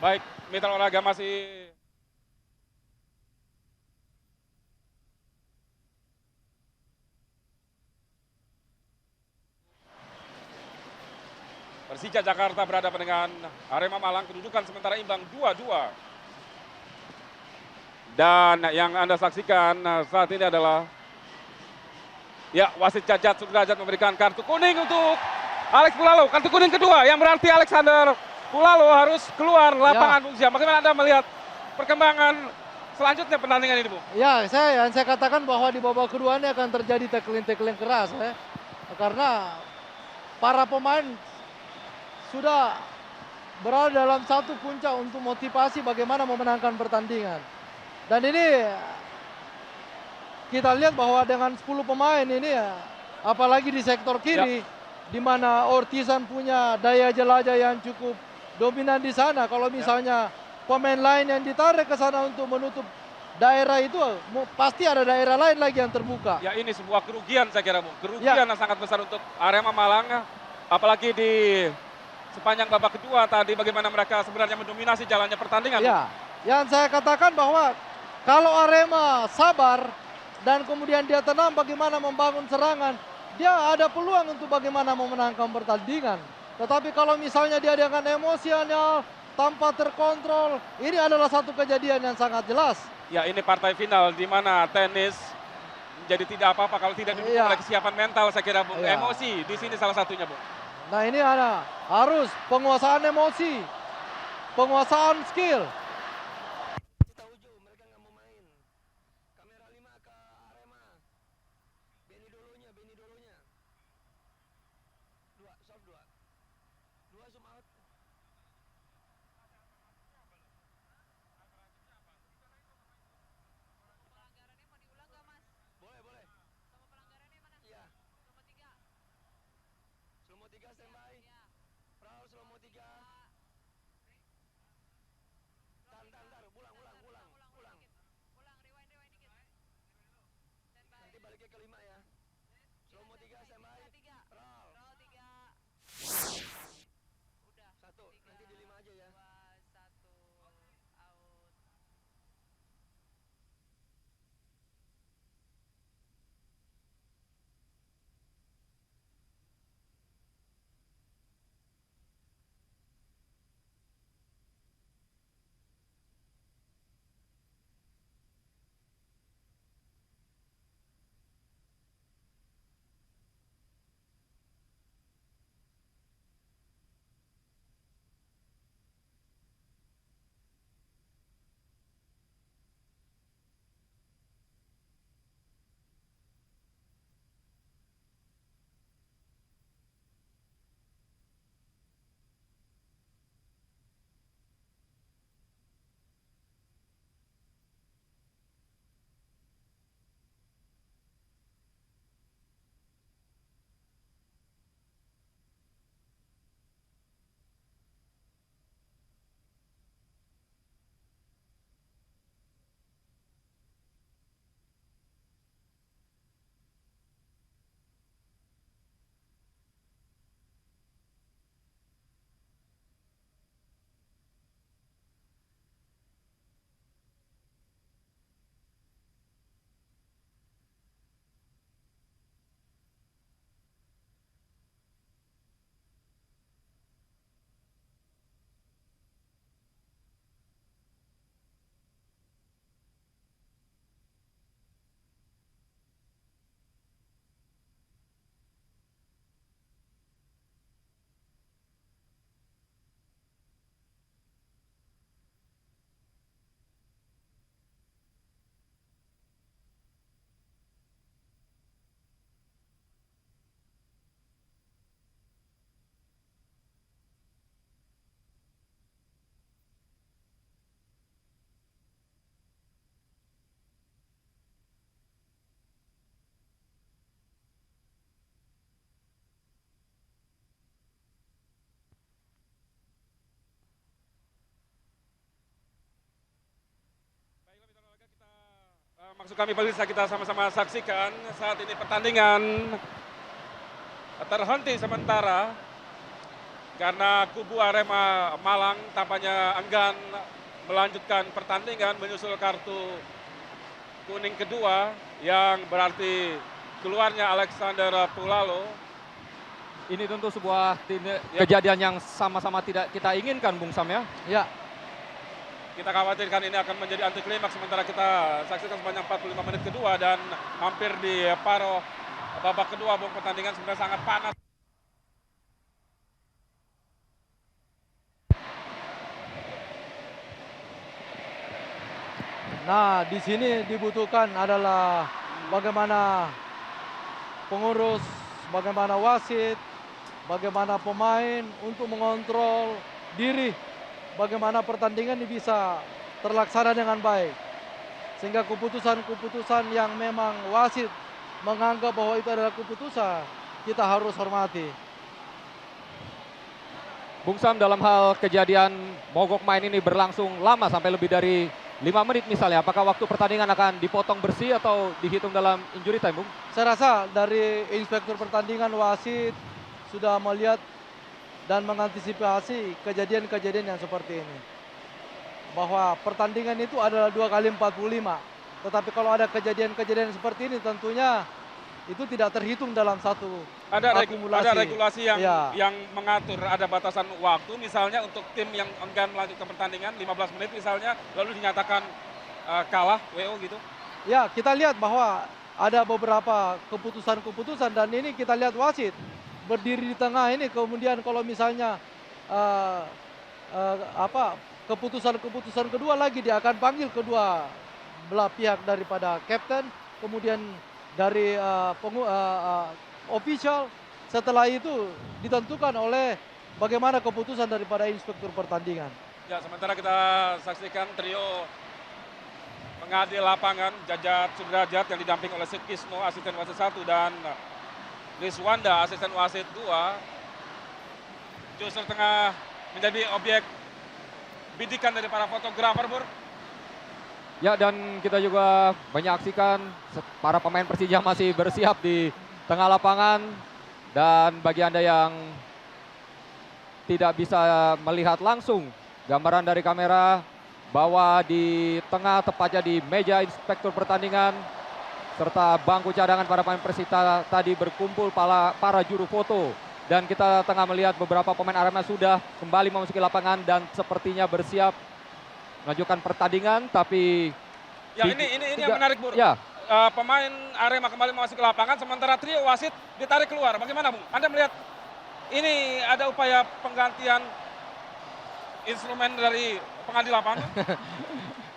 Baik, Mitra Olahraga masih Persija Jakarta berhadapan dengan Arema Malang, kedudukan sementara imbang 2-2. Dan yang Anda saksikan saat ini adalah wasit Cacat Sudrajat memberikan kartu kuning untuk Alex Pulalo. Kartu kuning kedua yang berarti Alexander Pulalo harus keluar lapangan Bung Syam. Bagaimana Anda melihat perkembangan selanjutnya pertandingan ini, Bung? Ya, saya katakan bahwa di babak kedua ini akan terjadi tackling-tackling keras ya. Karena para pemain sudah berada dalam satu puncak untuk motivasi bagaimana memenangkan pertandingan. Dan ini kita lihat bahwa dengan 10 pemain ini apalagi di sektor kiri di mana Ortizan punya daya jelajah yang cukup dominan di sana. Kalau misalnya pemain lain yang ditarik ke sana untuk menutup daerah itu, pasti ada daerah lain lagi yang terbuka. Ya, ini sebuah kerugian saya kira, Bung. Kerugian yang sangat besar untuk Arema Malang, apalagi di sepanjang babak kedua tadi bagaimana mereka sebenarnya mendominasi jalannya pertandingan. Ya, yang saya katakan bahwa kalau Arema sabar dan kemudian dia tenang bagaimana membangun serangan, dia ada peluang untuk bagaimana memenangkan pertandingan. Tetapi kalau misalnya dia dengan emosional, tanpa terkontrol, ini adalah satu kejadian yang sangat jelas. Ya, ini partai final di mana tenis menjadi tidak apa-apa kalau tidak didukung oleh kesiapan mental, saya kira, Bung. Emosi di sini salah satunya, Bung. Nah, ini harus penguasaan emosi, penguasaan skill. Kita uju, mereka nggak mau main. Kamera 5 ke Arema. Beni dulunya. Soft 2. 2 zoom out. Pelanggarannya mau diulang nggak, Mas? Boleh. Sama pelanggarannya mana? Iya. Nomor 3. Slomo 3 standby. Ya. Perahu slomo 3. Tar, ulang. Ulang, rewind dikit. Standby. Nanti baliknya ke 5 ya. Slomo 3 standby. 3. Roll. Roll 3. Udah. 1, nanti di 5 aja ya. 2, 1, out. Maksud kami bisa kita sama-sama saksikan saat ini pertandingan terhenti sementara karena kubu Arema Malang tampaknya enggan melanjutkan pertandingan menyusul kartu kuning kedua yang berarti keluarnya Alexander Pulalo. Ini tentu sebuah kejadian yang sama-sama tidak kita inginkan, Bung Sam ya. Ya, Kita khawatirkan ini akan menjadi anti klimaks sementara kita saksikan sepanjang 45 menit kedua dan hampir di paruh babak kedua Bung, pertandingan sebenarnya sangat panas. nah di sini dibutuhkan adalah bagaimana pengurus, bagaimana wasit, bagaimana pemain untuk mengontrol diri, bagaimana pertandingan ini bisa terlaksana dengan baik. Sehingga keputusan-keputusan yang memang wasit menganggap bahwa itu adalah keputusan, kita harus hormati. Bung Sam, dalam hal kejadian mogok main ini berlangsung lama sampai lebih dari 5 menit misalnya, apakah waktu pertandingan akan dipotong bersih atau dihitung dalam injury time, Bung? Saya rasa dari inspektur pertandingan wasit sudah melihat dan mengantisipasi kejadian-kejadian yang seperti ini. Bahwa pertandingan itu adalah 2 kali 45. Tetapi kalau ada kejadian-kejadian seperti ini tentunya itu tidak terhitung dalam satu akumulasi. Ada regulasi yang Ya. yang mengatur, ada batasan waktu misalnya untuk tim yang enggan melanjutkan pertandingan 15 menit misalnya lalu dinyatakan kalah WO gitu. Ya, kita lihat bahwa ada beberapa keputusan-keputusan dan ini kita lihat wasit berdiri di tengah ini, kemudian kalau misalnya keputusan-keputusan kedua lagi dia akan panggil kedua belah pihak daripada kapten, kemudian dari official. Setelah itu ditentukan oleh bagaimana keputusan daripada inspektur pertandingan. Ya, sementara kita saksikan trio pengadil lapangan Jajat Sudrajat yang didamping oleh Sukisno asisten wasit 1 dan Rizwanda asisten wasit 2 justru tengah menjadi objek bidikan dari para fotografer, Bur. Ya, dan kita juga menyaksikan para pemain Persija masih bersiap di tengah lapangan. Dan bagi Anda yang tidak bisa melihat langsung gambaran dari kamera, bahwa di tengah tepatnya di meja inspektur pertandingan serta bangku cadangan para pemain Persita tadi berkumpul para juru foto. Dan kita tengah melihat beberapa pemain Arema sudah kembali memasuki lapangan dan sepertinya bersiap melanjutkan pertandingan, tapi Ya, ini yang menarik, Bur. ya, Pemain Arema kembali masuk ke lapangan sementara trio wasit ditarik keluar. Bagaimana, Bung? Anda melihat ini ada upaya penggantian instrumen dari pengadil lapangan?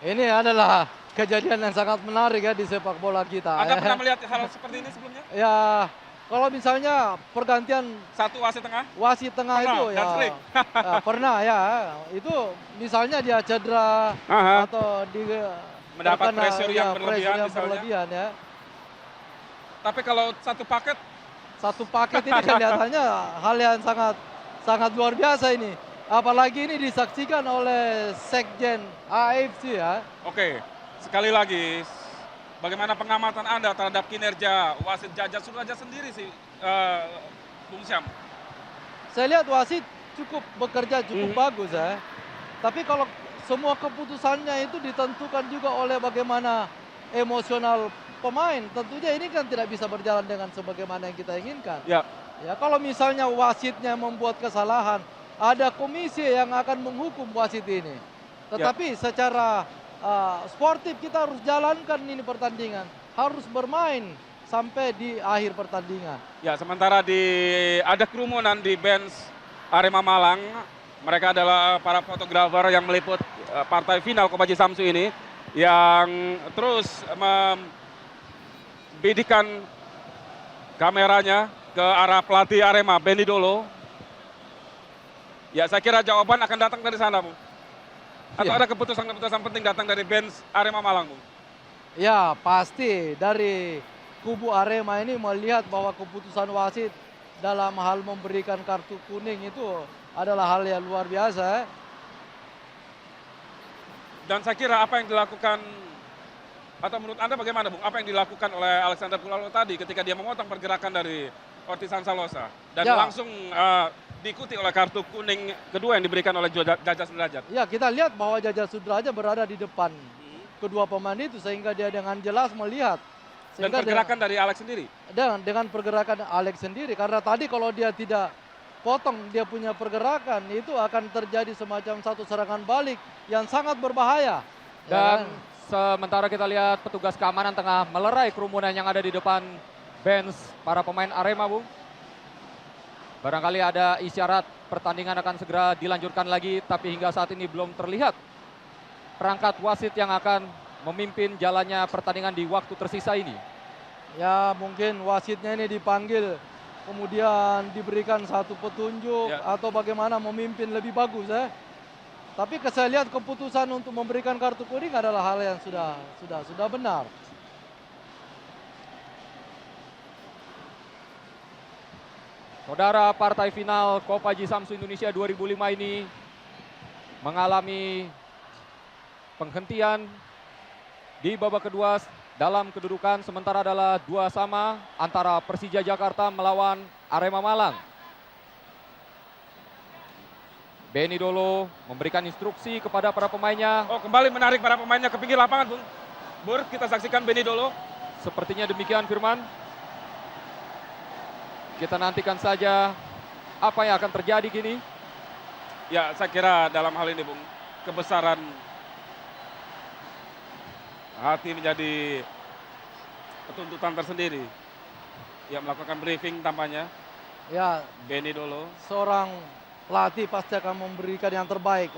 Ini adalah kejadian yang sangat menarik ya di sepak bola kita. Anda pernah melihat hal seperti ini sebelumnya? Ya, kalau misalnya pergantian Satu wasit tengah? wasit tengah Pernah, itu dan ya, sering. ya pernah ya. Itu misalnya dia cedera Aha. atau Mendapat terkena, pressure yang berlebihan pressure yang misalnya. berlebihan ya. Tapi kalau satu paket, Satu paket ini kelihatannya hal yang sangat luar biasa ini. Apalagi ini disaksikan oleh Sekjen AFC ya. oke. Sekali lagi, bagaimana pengamatan Anda terhadap kinerja wasit Jajat Sudrajat sendiri sih, Bung Syam? Saya lihat wasit cukup bekerja cukup bagus ya. Tapi kalau semua keputusannya itu ditentukan juga oleh bagaimana emosional pemain. Tentunya ini kan tidak bisa berjalan dengan sebagaimana yang kita inginkan. Ya, Ya, kalau misalnya wasitnya membuat kesalahan, ada komisi yang akan menghukum wasit ini. Tetapi secara sportif kita harus jalankan ini pertandingan, harus bermain sampai di akhir pertandingan. ya, sementara ada kerumunan di bench Arema Malang. Mereka adalah para fotografer yang meliput partai final Kopaji Samsu ini yang terus membidikan kameranya ke arah pelatih Arema, Benny Dolo. Ya, saya kira jawaban akan datang dari sana, Bu. Atau Ya. ada keputusan-keputusan penting datang dari bench Arema Malang, Bu. Ya, pasti dari kubu Arema ini melihat bahwa keputusan wasit dalam hal memberikan kartu kuning itu adalah hal yang luar biasa. Dan saya kira apa yang dilakukan, atau menurut Anda bagaimana, Bung? Apa yang dilakukan oleh Alexander Pulalo tadi ketika dia memotong pergerakan dari Ortiz Salosa dan Ya. langsung diikuti oleh kartu kuning kedua yang diberikan oleh Jaja Sudrajat. Ya, kita lihat bahwa Jaja Sudrajat berada di depan kedua pemain itu sehingga dia dengan jelas melihat. Dan Sehingga pergerakan dari Alex sendiri. dengan pergerakan Alex sendiri, karena tadi kalau dia tidak potong dia punya pergerakan, itu akan terjadi semacam satu serangan balik yang sangat berbahaya. Dan sementara kita lihat petugas keamanan tengah melerai kerumunan yang ada di depan bench para pemain Arema, Bung. Barangkali ada isyarat pertandingan akan segera dilanjutkan lagi, tapi hingga saat ini belum terlihat perangkat wasit yang akan memimpin jalannya pertandingan di waktu tersisa ini. Ya, mungkin wasitnya ini dipanggil, kemudian diberikan satu petunjuk atau bagaimana memimpin lebih bagus ya. Tapi saya lihat keputusan untuk memberikan kartu kuning adalah hal yang sudah benar. Saudara, partai final Kopaji Samsu Indonesia 2005 ini mengalami penghentian di babak kedua dalam kedudukan sementara adalah 2-2 antara Persija Jakarta melawan Arema Malang. Benny Dolo memberikan instruksi kepada para pemainnya. Oh, kembali menarik para pemainnya ke pinggir lapangan, Bung. Bur, kita saksikan Benny Dolo. Sepertinya demikian, Firman. Kita nantikan saja apa yang akan terjadi kini. Ya, saya kira dalam hal ini, Bung, kebesaran hati menjadi tuntutan tersendiri. Yang melakukan briefing tampaknya, Ya, Benny Dolo. seorang pelatih pasti akan memberikan yang terbaik.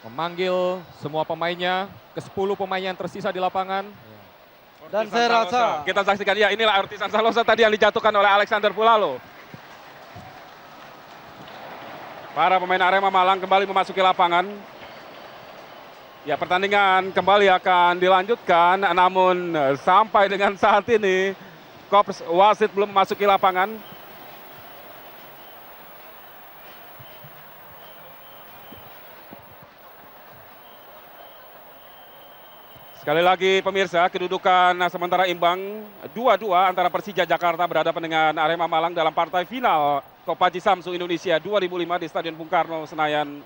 Memanggil semua pemainnya, ke-10 pemain yang tersisa di lapangan. Dan Ortiz saya Santalosa. rasa- Kita saksikan, ya inilah Ortiz Santalosa tadi yang dijatuhkan oleh Alexander Pulalo. Para pemain Arema Malang kembali memasuki lapangan. Ya, pertandingan kembali akan dilanjutkan, namun sampai dengan saat ini Korps wasit belum memasuki lapangan. Sekali lagi pemirsa, kedudukan sementara imbang 2-2 antara Persija Jakarta berhadapan dengan Arema Malang dalam partai final Kopaji Samsu Indonesia 2005 di Stadion Bung Karno, Senayan.